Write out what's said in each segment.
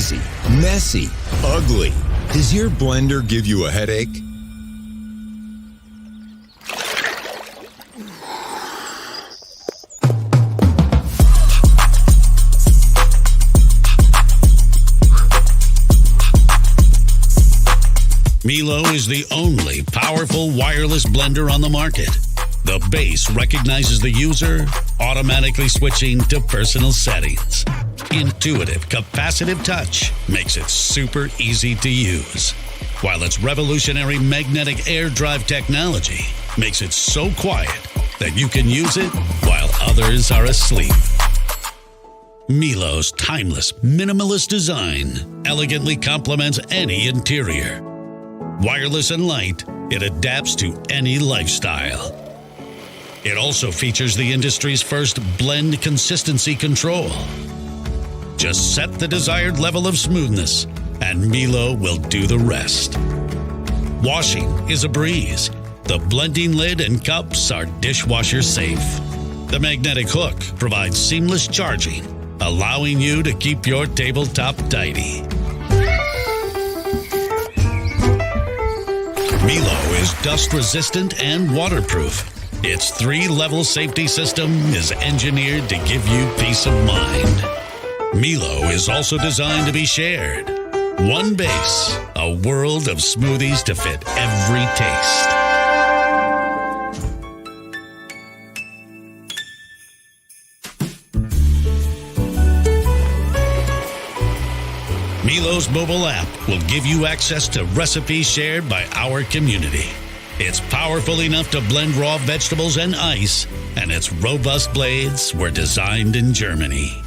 greasy, messy, ugly. Does your blender give you a headache? Millo is the only powerful wireless blender on the market. The base recognizes the user, automatically switching to personal settings. Intuitive, capacitive touch makes it super easy to use, while its revolutionary magnetic air drive technology makes it so quiet that you can use it while others are asleep. Millo's timeless, minimalist design elegantly complements any interior. Wireless and light, it adapts to any lifestyle. It also features the industry's first blend consistency control. Just set the desired level of smoothness, and Millo will do the rest. Washing is a breeze. The blending lid and cups are dishwasher safe. The magnetic hook provides seamless charging, allowing you to keep your tabletop tidy. Millo is dust-resistant and waterproof. Its 3-level safety system is engineered to give you peace of mind. Millo is also designed to be shared. One base, a world of smoothies to fit every taste. Millo's mobile app will give you access to recipes shared by our community. It's powerful enough to blend raw vegetables and ice, and its robust blades were designed in Germany.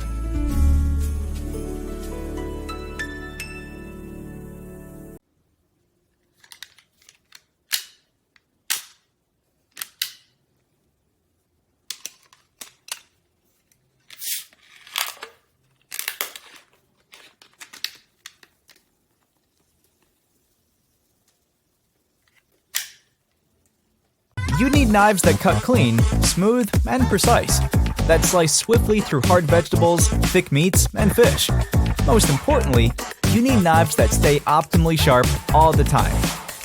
You need knives that cut clean, smooth, and precise, that slice swiftly through hard vegetables, thick meats, and fish. Most importantly, you need knives that stay optimally sharp all the time.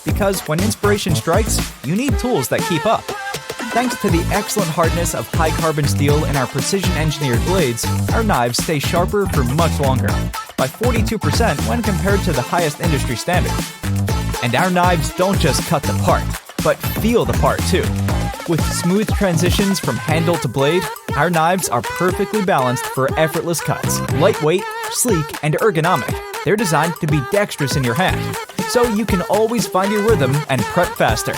Because when inspiration strikes, you need tools that keep up. Thanks to the excellent hardness of high-carbon steel in our precision-engineered blades, our knives stay sharper for much longer, by 42% when compared to the highest industry standard. And our knives don't just cut the part, but feel the part too. With smooth transitions from handle to blade, our knives are perfectly balanced for effortless cuts. Lightweight, sleek, and ergonomic, they're designed to be dexterous in your hand, so you can always find your rhythm and prep faster.